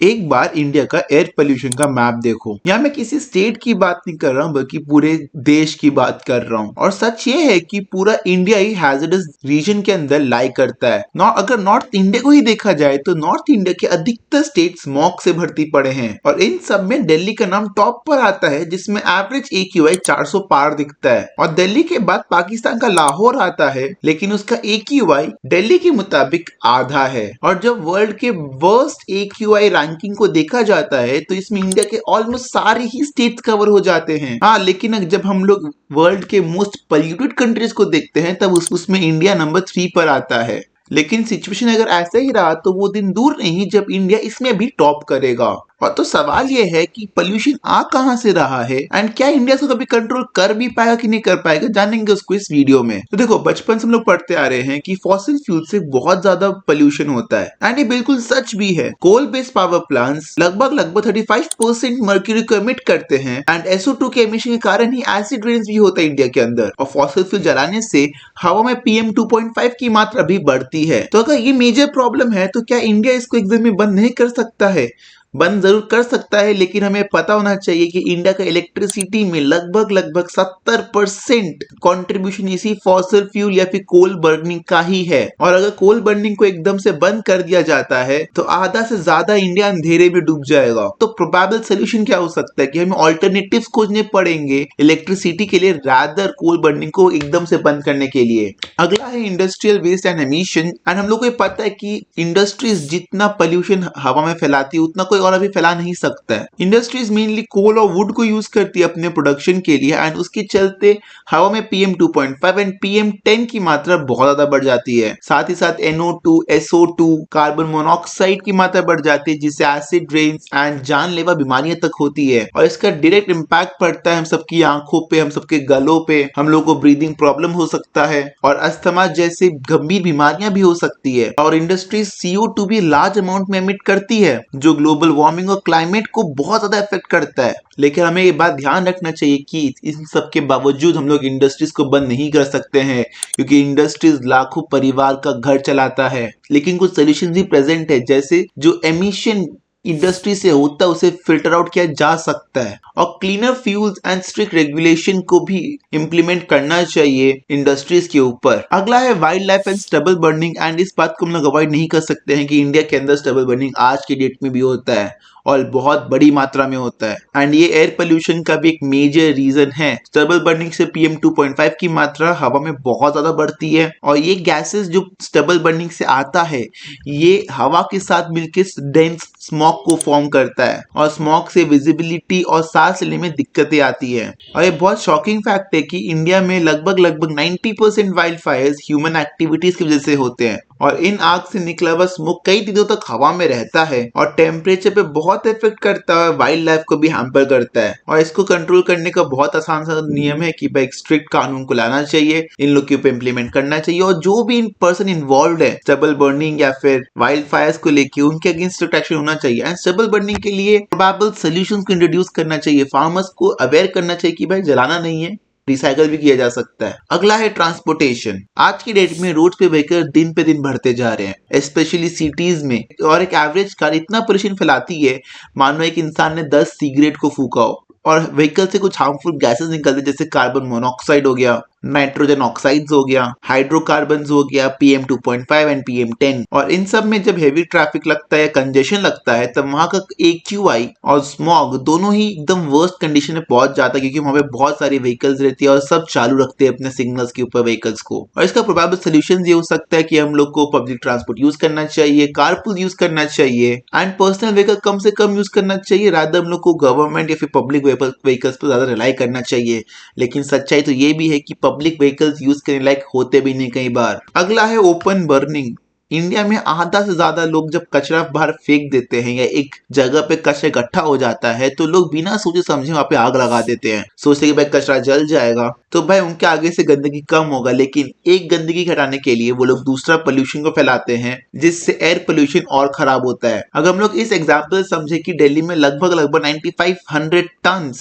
एक बार इंडिया का air pollution का मैप देखो। यहाँ मैं किसी स्टेट की बात नहीं कर रहा हूँ बल्कि पूरे देश की बात कर रहा हूँ। और सच ये है कि पूरा इंडिया ही हैजर्डस रीजन के अंदर लाई करता है। अगर नॉर्थ इंडिया को ही देखा जाए तो नॉर्थ इंडिया के अधिकतर स्टेट स्मॉग से भर्ती पड़े हैं और इन सब में दिल्ली का नाम टॉप पर आता है, जिसमें एवरेज AQI 400 पार दिखता है। और दिल्ली के बाद पाकिस्तान का लाहौर आता है, लेकिन उसका AQI दिल्ली के मुताबिक आधा है। और जब वर्ल्ड के वर्स्ट AQI रैंकिंग को देखा जाता है तो इसमें इंडिया के ऑलमोस्ट सारे ही स्टेट्स कवर हो जाते हैं। हाँ, लेकिन जब हम लोग वर्ल्ड के मोस्ट पोल्यूटेड कंट्रीज को देखते हैं तब उसमें इंडिया नंबर 3 पर आता है। लेकिन सिचुएशन अगर ऐसा ही रहा तो वो दिन दूर नहीं जब इंडिया इसमें भी टॉप करेगा। और तो सवाल ये है कि पोल्यूशन आ कहां से रहा है एंड क्या इंडिया इसको कभी कंट्रोल कर भी पाएगा कि नहीं कर पाएगा, जानेंगे उसको इस वीडियो में। तो देखो, बचपन से हम लोग पढ़ते आ रहे हैं कि फॉसिल फ्यूल से बहुत ज्यादा पोल्यूशन होता है एंड ये बिल्कुल सच भी है। कोल बेस्ड पावर प्लांट्स लगभग 35% मर्क्यूरी को एमिट करते हैं एंड SO2 के एमिशन के कारण ही एसिड रेन्स भी होता है इंडिया के अंदर। और फॉसिल फ्यूल जलाने से हवा में PM 2.5 की मात्रा भी बढ़ती है। तो अगर ये मेजर प्रॉब्लम है तो क्या इंडिया इसको एकदम में बंद नहीं कर सकता है? बंद जरूर कर सकता है, लेकिन हमें पता होना चाहिए कि इंडिया का इलेक्ट्रिसिटी में लगभग 70% कंट्रीब्यूशन इसी फॉसिल फ्यूल या फिर कोल बर्निंग का ही है। और अगर कोल बर्निंग को एकदम से बंद कर दिया जाता है तो आधा से ज्यादा इंडिया अंधेरे में डूब जाएगा। तो प्रोबेबल सोल्यूशन क्या हो सकता है कि हमें ऑल्टरनेटिव्स खोजने पड़ेंगे इलेक्ट्रिसिटी के लिए, रादर कोल बर्निंग को एकदम से बंद करने के लिए। अगला है industrial waste and emission. And हम लोग को पता है कि इंडस्ट्रीज जितना पोल्यूशन हवा में फैलाती है उतना कोई और अभी फैला नहीं सकता है। इंडस्ट्रीज मेनली कोल और वुड को यूज करती है अपने प्रोडक्शन के लिए एंड उसके चलते हवा में PM 2.5 एंड PM 10 की मात्रा बहुत ज्यादा बढ़ जाती है। साथ ही साथ NO2, SO2, कार्बन मोनोऑक्साइड की मात्रा बढ़ जाती है, जिससे एसिड रेन्स एंड जानलेवा बीमारियां तक होती है। और इसका डायरेक्ट इम्पैक्ट पड़ता है हम सबकी आंखों पे, हम सबके गलों पे, हम लोग को ब्रीदिंग प्रॉब्लम हो सकता है और अस्थमा जैसी गंभीर बीमारियां भी हो सकती है। और इंडस्ट्रीज CO2 भी लार्ज अमाउंट में एमिट करती है जो ग्लोबल वार्मिंग और क्लाइमेट को बहुत ज्यादा इफेक्ट करता है। लेकिन हमें ये बात ध्यान रखना चाहिए कि इन सब के बावजूद हम लोग इंडस्ट्रीज को बंद नहीं कर सकते हैं, क्योंकि इंडस्ट्रीज लाखों परिवार का घर चलाता है। लेकिन कुछ सोल्यूशन भी प्रेजेंट है, जैसे जो एमिशन इंडस्ट्री से होता है उसे फिल्टर आउट किया जा सकता है और cleaner fuels and strict regulation को भी इम्प्लीमेंट करना चाहिए इंडस्ट्रीज के ऊपर। अगला है wild life and stubble burning. And इस बात को हम लोग अवॉइड नहीं कर सकते हैं कि इंडिया के अंदर स्टबल बर्निंग आज के डेट में भी होता है और बहुत बड़ी मात्रा में होता है एंड ये एयर पोल्यूशन का भी एक मेजर रीजन है। स्टबल बर्निंग से PM 2.5 की मात्रा हवा में बहुत ज्यादा बढ़ती है और ये गैसेस जो स्टबल बर्निंग से आता है ये हवा के साथ मिलकर डेंस स्मॉग को फॉर्म करता है और स्मॉग से विजिबिलिटी और सांस लेने में दिक्कतें आती है। और ये बहुत शॉकिंग फैक्ट है कि इंडिया में लगभग 90% वाइल्ड फायर्स ह्यूमन एक्टिविटीज की वजह से होते हैं और इन आग से निकला हुआ स्मोक कई दिनों तक हवा में रहता है और टेम्परेचर पे बहुत इफेक्ट करता है, वाइल्ड लाइफ को भी हैम्पर करता है। और इसको कंट्रोल करने का बहुत आसान सा नियम है कि भाई एक स्ट्रिक्ट कानून को लाना चाहिए, इन लोग के ऊपर इम्प्लीमेंट करना चाहिए और जो भी इन पर्सन इन्वॉल्व है स्टबल बर्निंग या फिर वाइल्ड फायर्स को लेके उनके अगेंस्ट स्ट्रिक्ट एक्शन होना चाहिए। एंड स्टबल बर्निंग के लिए प्रोबेबल सोल्यूशंस को इंट्रोड्यूस करना चाहिए, फार्मर्स को अवेयर करना चाहिए कि भाई जलाना नहीं है, रिसाइकल भी किया जा सकता है। अगला है ट्रांसपोर्टेशन। आज की डेट में रोड पे व्हीकल दिन पे दिन बढ़ते जा रहे हैं, स्पेशली सिटीज में। और एक एवरेज कार इतना पोल्यूशन फैलाती है मानो एक इंसान ने 10 सिगरेट को फूका हो। और व्हीकल से कुछ हार्मफुल गैसेस निकलते जैसे कार्बन मोनोऑक्साइड हो गया, नाइट्रोजन ऑक्साइड्स हो गया, हाइड्रोकार्बन हो गया, PM 2.5 एंड PM 10। और इन सब में जब हेवी ट्रैफिक लगता है या कंजेशन लगता है तब वहां का AQI और स्मॉग दोनों ही एकदम वर्स्ट कंडीशन में पहुंच जाता है, क्योंकि वहां पे बहुत सारी व्हीकल्स रहती है और सब चालू रखते हैं अपने सिग्नल्स के ऊपर व्हीकल्स को। और इसका प्रोबेबल सोल्यूशन ये हो सकता है कि हम लोग को पब्लिक ट्रांसपोर्ट यूज करना चाहिए, कारपूल यूज करना चाहिए एंड पर्सनल व्हीकल कम से कम यूज करना चाहिए। रादर हम लोग को गवर्नमेंट या फिर पब्लिक व्हीकल्स पर ज्यादा रिलाई करना चाहिए। लेकिन सच्चाई तो ये भी है कि पब्लिक व्हीकल्स यूज करने लायक होते भी नहीं कई बार। अगला है ओपन बर्निंग। इंडिया में आधा से ज्यादा लोग जब कचरा बाहर फेंक देते हैं या एक जगह पे कचरा इकट्ठा हो जाता है तो लोग बिना सोचे समझे वहां पे आग लगा देते हैं, सोचते कि भाई कचरा जल जाएगा तो भाई उनके आगे से गंदगी कम होगा। लेकिन एक गंदगी हटाने के लिए वो लोग दूसरा पोल्यूशन को फैलाते हैं, जिससे एयर पोल्यूशन और खराब होता है। अगर हम लोग इस एग्जाम्पल समझे कि दिल्ली में लगभग 9500 टन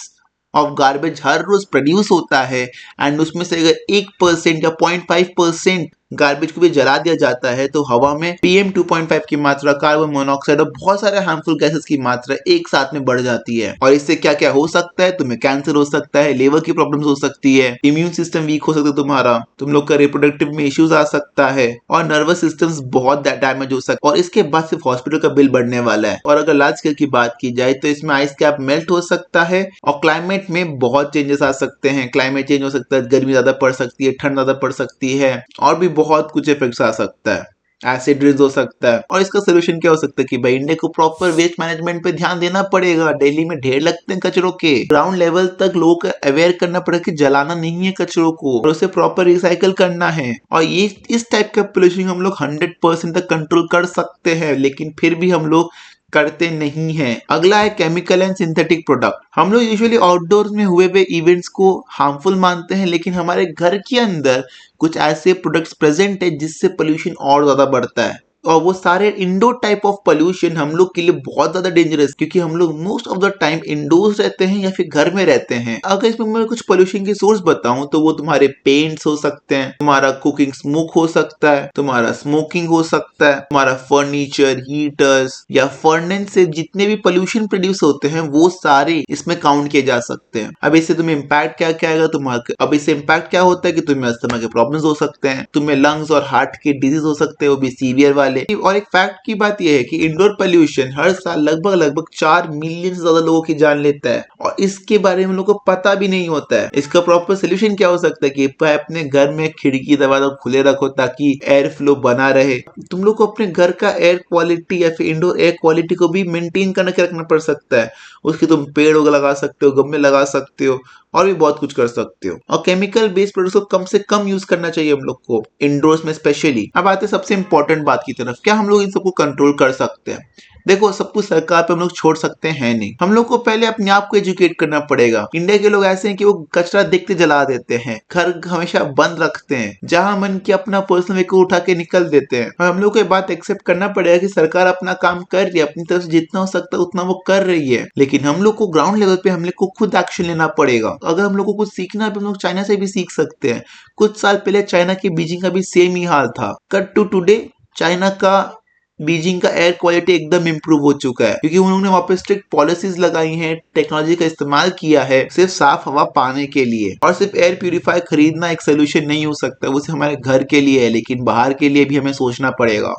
ऑफ गार्बेज हर रोज प्रोड्यूस होता है एंड उसमें से अगर 1% या 0.5% गार्बेज को भी जला दिया जाता है तो हवा में PM 2.5 की मात्रा, कार्बन मोनोऑक्साइड और बहुत सारे हार्मफुल गैसेस की मात्रा एक साथ में बढ़ जाती है। और इससे क्या क्या हो सकता है, तुम्हें कैंसर हो सकता है, लिवर की प्रॉब्लम्स हो सकती है, इम्यून सिस्टम वीक हो सकता है तुम्हारा, तुम लोग का रिप्रोडक्टिव में इश्यूज आ सकता है और नर्वस सिस्टम बहुत डैमेज हो सकता है। और इसके बाद सिर्फ हॉस्पिटल का बिल बढ़ने वाला है। और अगर लार्ज स्केल की बात की जाए तो इसमें आइस कैप मेल्ट हो सकता है और क्लाइमेट में बहुत चेंजेस आ सकते हैं। क्लाइमेट चेंज हो सकता है, गर्मी ज्यादा पड़ सकती है, ठंड ज्यादा पड़ सकती है और भी बहुत कुछ इफेक्ट्स आ सकता है। एसिड रेज हो सकता है। और इसका सोल्यूशन क्या हो सकता है कि भाई इंडिया को प्रॉपर वेस्ट मैनेजमेंट पे ध्यान देना पड़ेगा। दिल्ली में ढेर लगते हैं कचरों के, ग्राउंड लेवल तक लोगों को अवेयर करना पड़ेगा कि जलाना नहीं है कचरों को और उसे प्रॉपर रिसाइकल करना है। और ये इस टाइप का पोल्यूशन हम लोग 100% तक कंट्रोल कर सकते हैं, लेकिन फिर भी हम लोग करते नहीं हैं। अगला है केमिकल एंड सिंथेटिक प्रोडक्ट। हम लोग यूजुअली आउटडोर में हुए इवेंट्स को हार्मफुल मानते हैं, लेकिन हमारे घर के अंदर कुछ ऐसे प्रोडक्ट्स प्रेजेंट है जिससे पोल्यूशन और ज्यादा बढ़ता है। और वो सारे इंडोर टाइप ऑफ पोल्यूशन हम लोग के लिए बहुत ज्यादा डेंजरस, क्योंकि हम लोग most of the time indoors रहते हैं या फिर घर में रहते हैं। अगर इसमें मैं कुछ पोल्यूशन की सोर्स बताऊं तो वो तुम्हारे पेंट्स हो सकते हैं, तुम्हारा कुकिंग स्मोक हो सकता है, तुम्हारा स्मोकिंग हो सकता है, तुम्हारा फर्नीचर, हीटर्स या फर्नेस से जितने भी पोल्यूशन प्रोड्यूस होते हैं वो सारे इसमें काउंट किए जा सकते हैं। अब इससे तुम्हें इम्पैक्ट क्या क्या आएगा तुम्हारे, अब इससे इम्पैक्ट क्या होता है कि तुम्हें अस्थमा के प्रॉब्लम्स हो सकते हैं, तुम्हें लंग्स और हार्ट के डिजीज हो सकते हैं, वो भी सीवियर वाले। और एक फैक्ट की बात यह है कि इंडोर पोल्यूशन हर साल लगभग 4 मिलियन से ज्यादा लोगों की जान लेता है और इसके बारे में लोगों को पता भी नहीं होता है। इसका प्रॉपर सोल्यूशन क्या हो सकता है कि अपने घर में खिड़की दरवाजा खुले रखो ताकि एयर फ्लो बना रहे। तुम लोग को अपने घर का एयर क्वालिटी या फिर इंडोर एयर क्वालिटी को भी मेंटेन करके रखना पड़ सकता है। उसके तुम पेड़ लगा सकते हो, गमले लगा सकते हो और भी बहुत कुछ कर सकते हो। और केमिकल बेस्ड प्रोडक्ट्स को कम से कम यूज करना चाहिए हम लोग को इंडोर्स में स्पेशली। अब आते हैं सबसे इंपॉर्टेंट बात की तरफ, क्या हम लोग इन सबको कंट्रोल कर सकते हैं। देखो, सब कुछ सरकार पे हम लोग छोड़ सकते हैं नहीं, हम लोग को पहले अपने आप को एजुकेट करना पड़ेगा। इंडिया के लोग ऐसे हैं कि वो कचरा देखते जला देते हैं, घर हमेशा बंद रखते हैं, जहां मन की अपना पर्सनल व्हीकल उठा के निकल देते हैं। और हम लोग को ये बात एक्सेप्ट करना पड़ेगा कि सरकार अपना काम कर रही है, अपनी तरफ से जितना हो सकता है उतना वो कर रही है, लेकिन हम लोग को ग्राउंड लेवल पे हम लोग को खुद एक्शन लेना पड़ेगा। अगर हम लोग को कुछ सीखना है तो हम लोग चाइना से भी सीख सकते हैं। कुछ साल पहले चाइना की बीजिंग का भी सेम ही हाल था। कट टू टुडे चाइना का बीजिंग का एयर क्वालिटी एकदम इंप्रूव हो चुका है, क्योंकि उन्होंने वहां पे स्ट्रिक्ट पॉलिसीज लगाई हैं, टेक्नोलॉजी का इस्तेमाल किया है सिर्फ साफ हवा पाने के लिए। और सिर्फ एयर प्यूरिफायर खरीदना एक सोल्यूशन नहीं हो सकता, वो सिर्फ हमारे घर के लिए है, लेकिन बाहर के लिए भी हमें सोचना पड़ेगा।